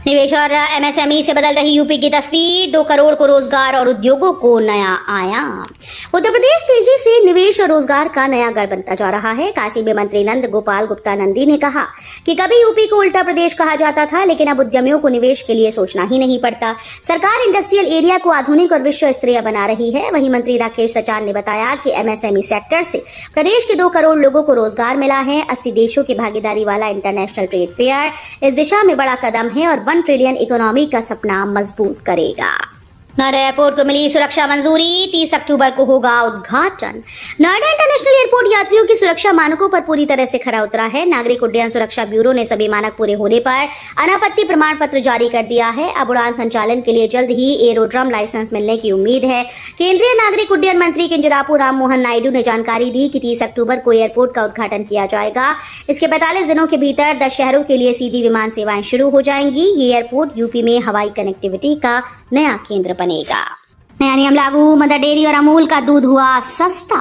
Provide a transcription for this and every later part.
निवेश और एमएसएमई से बदल रही यूपी की तस्वीर, 2 करोड़ को रोजगार और उद्योगों को नया आयाम। उत्तर प्रदेश तेजी से निवेश और रोजगार का नया गढ़ बनता जा रहा है। काशी में मंत्री नंद गोपाल गुप्ता नंदी ने कहा कि कभी यूपी को उल्टा प्रदेश कहा जाता था, लेकिन अब उद्यमियों को निवेश के लिए सोचना ही नहीं पड़ता। सरकार इंडस्ट्रियल एरिया को आधुनिक और विश्व स्तरीय बना रही है। वहीं मंत्री राकेश सचान ने बताया कि एमएसएमई सेक्टर से प्रदेश के 2 करोड़ लोगों को रोजगार मिला है। 80 देशों की भागीदारी वाला इंटरनेशनल ट्रेड फेयर इस दिशा में बड़ा कदम है और 1 ट्रिलियन इकोनॉमी का सपना मजबूत करेगा। नोएडा एयरपोर्ट को मिली सुरक्षा मंजूरी, 30 अक्टूबर को होगा उद्घाटन। नोएडा इंटरनेशनल एयरपोर्ट यात्रियों की सुरक्षा मानकों पर पूरी तरह से खरा उतरा है। नागरिक उड्डयन सुरक्षा ब्यूरो ने सभी मानक पूरे होने पर अनापत्ति प्रमाण पत्र जारी कर दिया है। अब उड़ान संचालन के लिए जल्द ही एरोड्रम लाइसेंस मिलने की उम्मीद है। केंद्रीय नागरिक उड्डयन मंत्री किंजरापू राममोहन नायडू ने जानकारी दी कि 30 अक्टूबर को एयरपोर्ट का उद्घाटन किया जाएगा। इसके 45 दिनों के भीतर 10 शहरों के लिए सीधी विमान सेवाएं शुरू हो जाएंगी। ये एयरपोर्ट यूपी में हवाई कनेक्टिविटी का नया केंद्र बनेगा। नया नियम लागू, मदर डेयरी और अमूल का दूध हुआ सस्ता।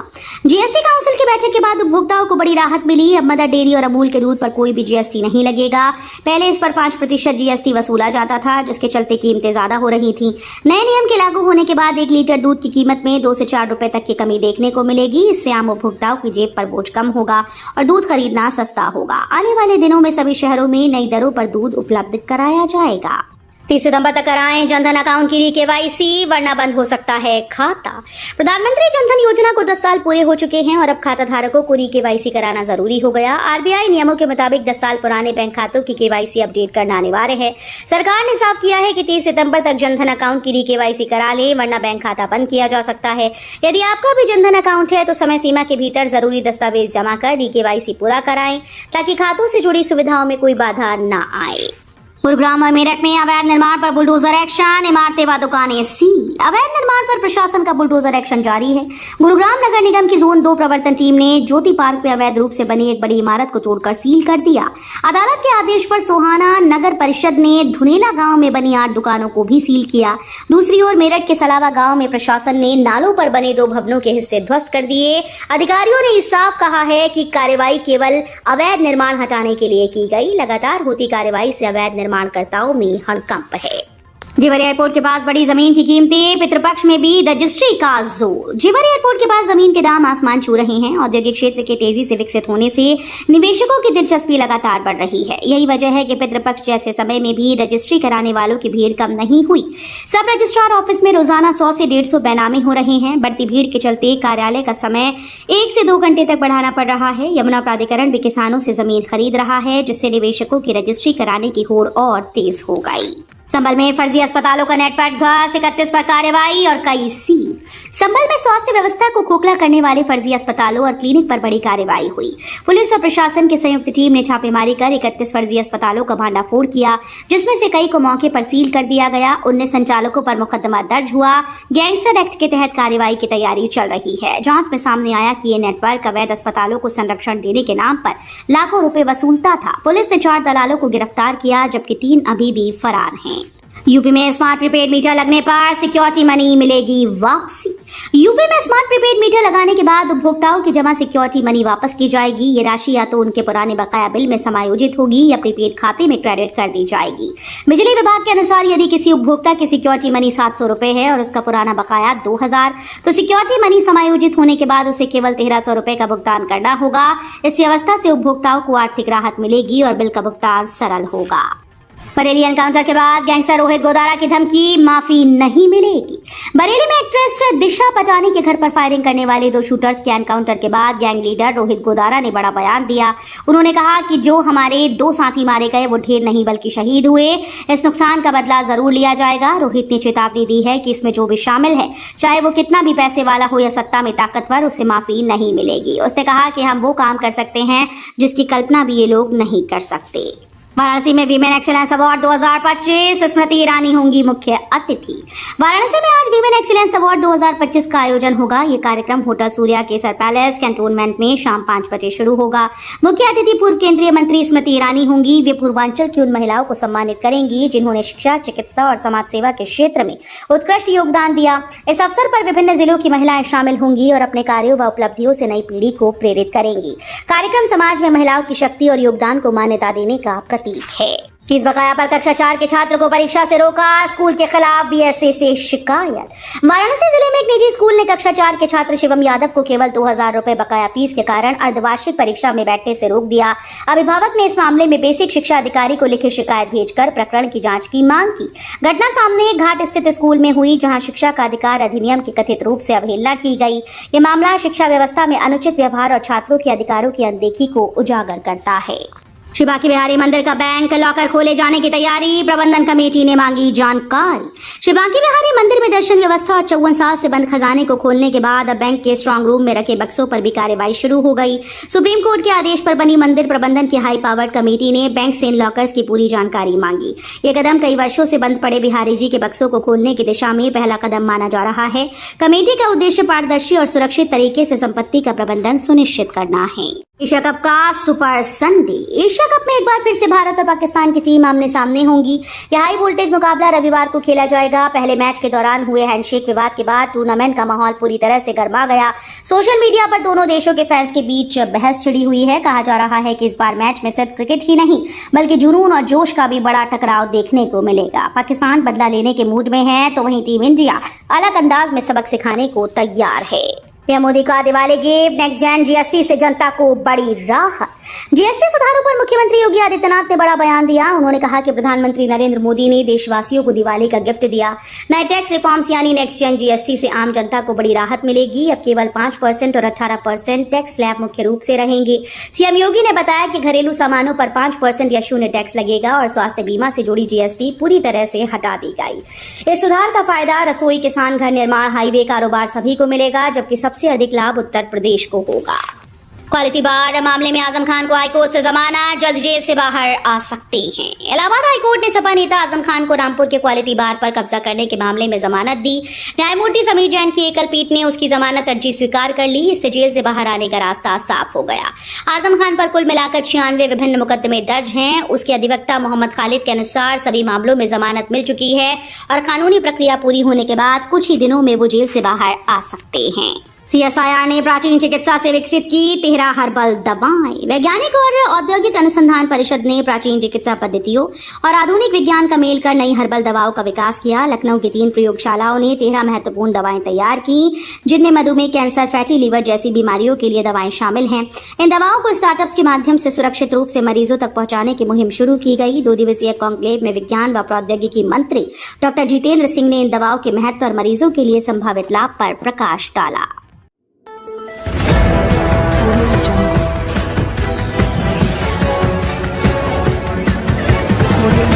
जीएसटी काउंसिल की बैठक के बाद उपभोक्ताओं को बड़ी राहत मिली। अब मदर डेयरी और अमूल के दूध पर कोई भी जीएसटी नहीं लगेगा। पहले इस पर 5% जीएसटी वसूला जाता था, जिसके चलते कीमतें ज्यादा हो रही थी। नए नियम के लागू होने के बाद 1 लीटर दूध की कीमत में 2 से 4 रुपए तक की कमी देखने को मिलेगी। इससे आम उपभोक्ताओं की जेब पर बोझ कम होगा और दूध खरीदना सस्ता होगा। आने वाले दिनों में सभी शहरों में नई दरों पर दूध उपलब्ध कराया जाएगा। 30 सितंबर तक कराएं जनधन अकाउंट की केवाईसी, वरना बंद हो सकता है खाता। प्रधानमंत्री जनधन योजना को 10 साल पूरे हो चुके हैं और अब खाता धारकों को केवाईसी कराना जरूरी हो गया। आरबीआई नियमों के मुताबिक 10 साल पुराने बैंक खातों की केवाईसी अपडेट करना अनिवार्य है। सरकार ने साफ किया है कि 30 सितंबर तक जनधन अकाउंट की केवाईसी करा लें, वरना बैंक खाता बंद किया जा सकता है। यदि आपका भी जनधन अकाउंट है तो समय सीमा के भीतर जरूरी दस्तावेज जमा कर केवाईसी पूरा कराएं, ताकि खातों से जुड़ी सुविधाओं में कोई बाधा न आए। गुरुग्राम और मेरठ में अवैध निर्माण पर बुलडोजर एक्शन, इमारतें व दुकानें सील। अवैध निर्माण पर प्रशासन का बुलडोजर एक्शन जारी है। गुरुग्राम नगर निगम की जोन 2 प्रवर्तन टीम ने ज्योति पार्क में अवैध रूप से बनी एक बड़ी इमारत को तोड़कर सील कर दिया। अदालत के आदेश पर सोहाना नगर परिषद ने धुनेला गांव में बनी 8 दुकानों को भी सील किया। दूसरी ओर मेरठ के सलावा गांव में प्रशासन ने नालों पर बने 2 भवनों के हिस्से ध्वस्त कर दिए। अधिकारियों ने साफ कहा है कि कार्रवाई केवल अवैध निर्माण हटाने के लिए की गई। लगातार होती कार्रवाई से अवैध निर्माणकर्ताओं में हड़कंप है। जेवर एयरपोर्ट के पास बड़ी जमीन की कीमतें, पितृपक्ष में भी रजिस्ट्री का जोर। जेवर एयरपोर्ट के पास जमीन के दाम आसमान छू रहे हैं। औद्योगिक क्षेत्र के तेजी से विकसित होने से निवेशकों की दिलचस्पी लगातार बढ़ रही है। यही वजह है कि पितृपक्ष जैसे समय में भी रजिस्ट्री कराने वालों की भीड़ कम नहीं हुई। सब रजिस्ट्रार ऑफिस में रोजाना 100 से 150 बेनामे हो रहे हैं। बढ़ती भीड़ के चलते कार्यालय का समय 1 से 2 घंटे तक बढ़ाना पड़ रहा है। यमुना प्राधिकरण भी किसानों से जमीन खरीद रहा है, जिससे निवेशकों की रजिस्ट्री कराने की होड़ और तेज हो गई। संभल में फर्जी अस्पतालों का नेटवर्क ध्वस्त, 31 पर कार्रवाई और कई सील। संभल में स्वास्थ्य व्यवस्था को खोखला करने वाले फर्जी अस्पतालों और क्लिनिक पर बड़ी कार्रवाई हुई। पुलिस और प्रशासन की संयुक्त टीम ने छापेमारी कर 31 फर्जी अस्पतालों का भांडाफोड़ किया, जिसमें से कई को मौके पर सील कर दिया गया। 19 संचालकों पर मुकदमा दर्ज हुआ। गैंगस्टर एक्ट के तहत कार्रवाई की तैयारी चल रही है। जांच में सामने आया कि ये नेटवर्क अवैध अस्पतालों को संरक्षण देने के नाम पर लाखों रुपए वसूलता था। पुलिस ने 4 दलालों को गिरफ्तार किया, जबकि 3 अभी भी फरार हैं। यूपी में स्मार्ट प्रीपेड मीटर लगने पर सिक्योरिटी मनी मिलेगी वापसी। यूपी में स्मार्ट प्रीपेड मीटर लगाने के बाद उपभोक्ताओं की जमा सिक्योरिटी मनी वापस की जाएगी। ये राशि या तो उनके पुराने बकाया बिल में समायोजित होगी या प्रीपेड खाते में क्रेडिट कर दी जाएगी। बिजली विभाग के अनुसार यदि किसी उपभोक्ता की सिक्योरिटी मनी 700 रुपए है और उसका पुराना बकाया 2000, तो सिक्योरिटी मनी समायोजित होने के बाद उसे केवल 1300 रुपए का भुगतान करना होगा। इस व्यवस्था से उपभोक्ताओं को आर्थिक राहत मिलेगी और बिल का भुगतान सरल होगा। बरेली एनकाउंटर के बाद गैंगस्टर रोहित गोदारा की धमकी, माफी नहीं मिलेगी। बरेली में एक्ट्रेस दिशा पटानी के घर पर फायरिंग करने वाले 2 शूटर्स के एनकाउंटर के बाद गैंग लीडर रोहित गोदारा ने बड़ा बयान दिया। उन्होंने कहा कि जो हमारे 2 साथी मारे गए वो ढेर नहीं बल्कि शहीद हुए। इस नुकसान का बदला जरूर लिया जाएगा। रोहित ने चेतावनी दी है कि इसमें जो भी शामिल है, चाहे वो कितना भी पैसे वाला हो या सत्ता में ताकतवर, उसे माफी नहीं मिलेगी। उसने कहा कि हम वो काम कर सकते हैं जिसकी कल्पना भी ये लोग नहीं कर सकते। वाराणसी में women excellence award 2025, Smriti Irani होंगी मुख्य अतिथि। वाराणसी में आज वीमेन एक्सीलेंस अवार्ड 2025 का आयोजन होगा। ये कार्यक्रम होटल सूर्या केसर पैलेस कैंटोनमेंट में शाम 5 बजे शुरू होगा। मुख्य अतिथि पूर्व केंद्रीय मंत्री स्मृति ईरानी होंगी। वे पूर्वांचल की उन महिलाओं को सम्मानित करेंगी जिन्होंने शिक्षा, चिकित्सा और समाज सेवा के क्षेत्र में उत्कृष्ट योगदान दिया। इस अवसर पर विभिन्न जिलों की महिलाएं शामिल होंगी और अपने कार्यों व उपलब्धियों से नई पीढ़ी को प्रेरित करेंगी। कार्यक्रम समाज में महिलाओं की शक्ति और योगदान को मान्यता देने का प्रतीक है। फीस बकाया पर कक्षा 4 के छात्र को परीक्षा से रोका, स्कूल के खिलाफ बीएसए से शिकायत। वाराणसी जिले में एक निजी स्कूल ने कक्षा 4 के छात्र शिवम यादव को केवल 2000 रुपए बकाया फीस के कारण अर्धवार्षिक परीक्षा में बैठने से रोक दिया। अभिभावक ने इस मामले में बेसिक शिक्षा अधिकारी को लिखित शिकायत भेजकर प्रकरण की जांच की मांग की। घटना सामने घाट स्थित स्कूल में हुई, जहां शिक्षा का अधिकार अधिनियम की कथित रूप से अवहेलना की गई। ये मामला शिक्षा व्यवस्था में अनुचित व्यवहार और छात्रों के अधिकारों की अनदेखी को उजागर करता है। श्री बांके बिहारी मंदिर का बैंक लॉकर खोले जाने की तैयारी, प्रबंधन कमेटी ने मांगी जानकारी। श्री बांके बिहारी मंदिर में दर्शन व्यवस्था और 54 साल से बंद खजाने को खोलने के बाद अब बैंक के स्ट्रांग रूम में रखे बक्सों पर भी कार्रवाई शुरू हो गई। सुप्रीम कोर्ट के आदेश पर बनी मंदिर प्रबंधन की हाई पावर्ड कमेटी ने बैंक से इन लॉकर्स की पूरी जानकारी मांगी। ये कदम कई वर्षों से बंद पड़े बिहारी जी के बक्सों को खोलने की दिशा में पहला कदम माना जा रहा है। कमेटी का उद्देश्य पारदर्शी और सुरक्षित तरीके से संपत्ति का प्रबंधन सुनिश्चित करना है। एशिया कप का सुपर संडे। एशिया कप में एक बार फिर से भारत और पाकिस्तान की टीम आमने सामने होंगी। यह हाई वोल्टेज मुकाबला रविवार को खेला जाएगा। पहले मैच के दौरान हुए हैंडशेक विवाद के बाद टूर्नामेंट का माहौल पूरी तरह से गर्मा गया। सोशल मीडिया पर दोनों देशों के फैंस के बीच बहस छिड़ी हुई है। कहा जा रहा है कि इस बार मैच में सिर्फ क्रिकेट ही नहीं बल्कि जुनून और जोश का भी बड़ा टकराव देखने को मिलेगा। पाकिस्तान बदला लेने के मूड में है तो वहीं टीम इंडिया अलग अंदाज में सबक सिखाने को तैयार है। पीएम मोदी का Diwali gift, next gen GST से जनता को बड़ी राहत। जीएसटी सुधारों पर मुख्यमंत्री योगी आदित्यनाथ ने बड़ा बयान दिया। उन्होंने कहा कि प्रधानमंत्री नरेंद्र मोदी ने देशवासियों को दिवाली का गिफ्ट दिया। नए टैक्स रिफॉर्म्स यानी नेक्स्ट जेन जीएसटी से आम जनता को बड़ी राहत मिलेगी। अब केवल 5% और 18% टैक्स स्लैब मुख्य रूप से रहेंगे। सीएम योगी ने बताया कि घरेलू सामानों पर 5% या 0 टैक्स लगेगा और स्वास्थ्य बीमा से जुड़ी जीएसटी पूरी तरह से हटा दी गई। इस सुधार का फायदा रसोई, किसान, घर निर्माण, हाईवे कारोबार सभी को मिलेगा, जबकि सबसे अधिक लाभ उत्तर प्रदेश को होगा। क्वालिटी बार मामले में आजम खान को हाईकोर्ट से जमानत, जल्द जेल से बाहर आ सकते हैं। इलाहाबाद हाईकोर्ट ने सपा नेता आजम खान को रामपुर के क्वालिटी बार पर कब्जा करने के मामले में जमानत दी। न्यायमूर्ति समीर जैन की एकल पीठ ने उसकी जमानत अर्जी स्वीकार कर ली। इससे जेल से बाहर आने का रास्ता साफ हो गया। आजम खान पर कुल मिलाकर 96 विभिन्न मुकदमे दर्ज हैं। उसके अधिवक्ता मोहम्मद खालिद के अनुसार सभी मामलों में जमानत मिल चुकी है और कानूनी प्रक्रिया पूरी होने के बाद कुछ ही दिनों में वो जेल से बाहर आ सकते हैं। सीएसआईआर ने प्राचीन चिकित्सा से विकसित की 13 हर्बल दवाएं। वैज्ञानिक और औद्योगिक अनुसंधान परिषद ने प्राचीन चिकित्सा पद्धतियों और आधुनिक विज्ञान का मेल कर नई हर्बल दवाओं का विकास किया। लखनऊ की 3 प्रयोगशालाओं ने 13 महत्वपूर्ण दवाएं तैयार की, जिनमें मधुमेह, कैंसर, फैटी लीवर जैसी बीमारियों के लिए दवाएं शामिल हैं। इन दवाओं को स्टार्टअप्स के माध्यम से सुरक्षित रूप से मरीजों तक पहुंचाने की मुहिम शुरू की गई। 2 दिवसीय कॉन्क्लेव में विज्ञान व प्रौद्योगिकी मंत्री डॉक्टर जितेंद्र सिंह ने इन दवाओं के महत्व और मरीजों के लिए संभावित लाभ पर प्रकाश डाला। Audio